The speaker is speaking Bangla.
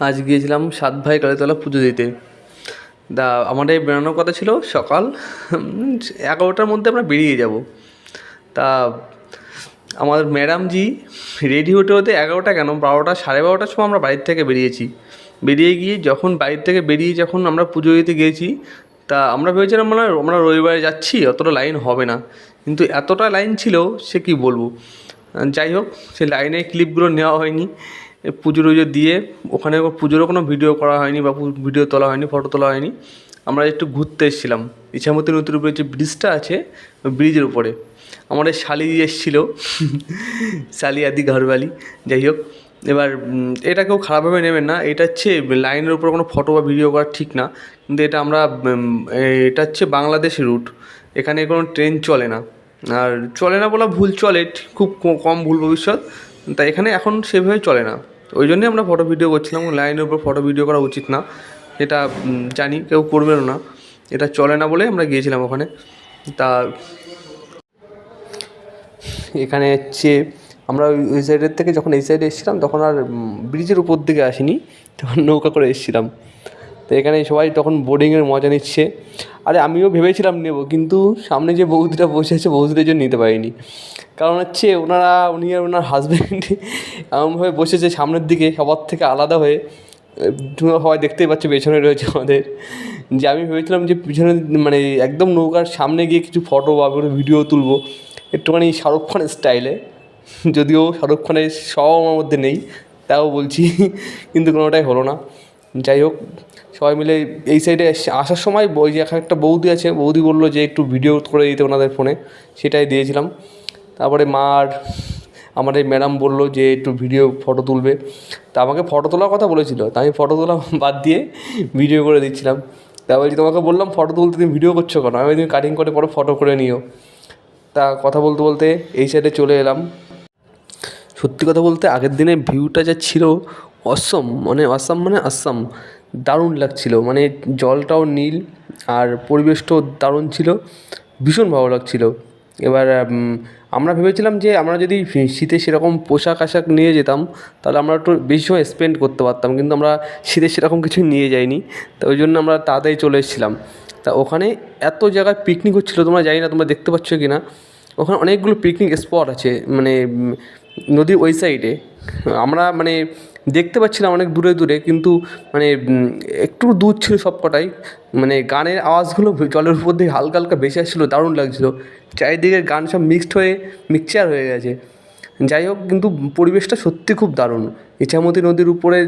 আজ গিয়েছিলাম 7 ভাই কালীতলা পুজো দিতে। আমাদের বেরোনোর কথা ছিল সকাল 11টার মধ্যে আমরা বেরিয়ে যাব। তা আমাদের ম্যাডামজি রেডি হতে হতে 11টা কেন 12টা 12:30টার সময় আমরা বাড়ির থেকে বেরিয়েছি। বেরিয়ে গিয়ে যখন বাড়ির থেকে বেরিয়ে যখন আমরা পুজো দিতে গিয়েছি, তা আমরা ভেবেছিলাম মানে আমরা রবিবারে যাচ্ছি, অতটা লাইন হবে না, কিন্তু এতটা লাইন ছিল সে কী বলবো। যাই হোক, সেই লাইনের ক্লিপগুলো নেওয়া হয়নি। পুজো টুজো দিয়ে ওখানে পুজোরও কোনো ভিডিও করা হয়নি বা ভিডিও তোলা হয়নি, ফটো তোলা হয়নি। আমরা একটু ঘুরতে এসেছিলাম ইছামতি নদীর উপরে যে ব্রিজটা আছে, ওই ব্রিজের উপরে আমাদের শালি এসেছিলো শালি আদি ঘরবালি। যাই হোক, এবার এটা কেউ খারাপভাবে নেবেন না, এটা হচ্ছে লাইনের উপর কোনো ফটো বা ভিডিও করা ঠিক না, কিন্তু এটা হচ্ছে বাংলাদেশের রুট, এখানে কোনো ট্রেন চলে না। আর চলে না বলা ভুল, চলে খুব কম ভুল ভবিষ্যৎ, তাই এখানে এখন সেভাবে চলে না। ওই জন্যই আমরা ফটো ভিডিও করছিলাম। লাইনের উপর ফটো ভিডিও করা উচিত না, এটা জানি কেউ করবেনও না, এটা চলে না বলে আমরা গিয়েছিলাম ওখানে। তা এখানে হচ্ছে আমরা ওই সাইডের থেকে যখন এই সাইডে এসেছিলাম তখন আর ব্রিজের উপর দিকে আসিনি, তখন নৌকা করে এসেছিলাম। তো এখানে সবাই তখন বোর্ডিংয়ের মজা নিচ্ছে। আরে আমিও ভেবেছিলাম নেব, কিন্তু সামনে যে বৌদিটা বসে আছে বৌদিটার জন্য নিতে পারিনি। কারণ হচ্ছে উনি আর ওনার হাজব্যান্ড এমনভাবে বসেছে সামনের দিকে সবার থেকে আলাদা হয়ে, সবাই দেখতেই পাচ্ছে পেছনে রয়েছে আমাদের, যে আমি ভেবেছিলাম যে পিছনে মানে একদম নৌকার সামনে গিয়ে কিছু ফটো বা ভিডিও তুলবো একটুখানি শাহরুখ খানের স্টাইলে। যদিও শাহরুখ খানের সব আমার মধ্যে নেই, তাও বলছি, কিন্তু কোনোটাই হলো না। যাই হোক, সবাই মিলে এই সাইডে আসার সময় ওই যে একটা বৌদি আছে, বৌদি বললো যে একটু ভিডিও করে দিতে ওনাদের ফোনে, সেটাই দিয়েছিলাম। তারপরে আমাদের ম্যাডাম বললো যে একটু ভিডিও ফটো তুলবে, তা আমাকে ফটো তোলার কথা বলেছিল, তা আমি ফটো তোলা বাদ দিয়ে ভিডিও করে দিচ্ছিলাম। তা বলছি তোমাকে বললাম ফটো তুলতে, তুমি ভিডিও করছো কেন? আমি তুমি কাটিং করে পরে ফটো করে নিও। তা কথা বলতে বলতে এই সাইডে চলে এলাম। সত্যি কথা বলতে আগের দিনের ভিউটা যা ছিল অসম, মানে আসাম, দারুণ লাগছিল। মানে জলটাও নীল আর পরিবেশটাও দারুণ ছিল, ভীষণ ভালো লাগছিল। এবার আমরা ভেবেছিলাম যে আমরা যদি শীতে সেরকম পোশাক আশাক নিয়ে যেতাম তাহলে আমরা একটু বেশি সময় স্পেন্ড করতে পারতাম, কিন্তু আমরা শীতে সেরকম কিছু নিয়ে যাইনি। তো ওই জন্য আমরা তাড়াতাড়ি চলে এসেছিলাম। তা ওখানে এত জায়গায় পিকনিক হচ্ছিলো, তোমরা জানি না তোমরা দেখতে পাচ্ছ কি না, ওখানে অনেকগুলো পিকনিক স্পট আছে মানে নদীর ওই সাইডে। আমরা মানে দেখতে পাচ্ছিলাম অনেক দূরে দূরে, কিন্তু মানে একটু দূর ছিল সব কটাই। মানে গানের আওয়াজগুলো জলের উপর দিয়ে হালকা হালকা ভেসে আসছিলো, দারুণ লাগছিলো। চারিদিকে গান সব মিক্সচার হয়ে গেছে। যাই হোক, কিন্তু পরিবেশটা সত্যি খুব দারুণ। ইছামতি নদীর উপরে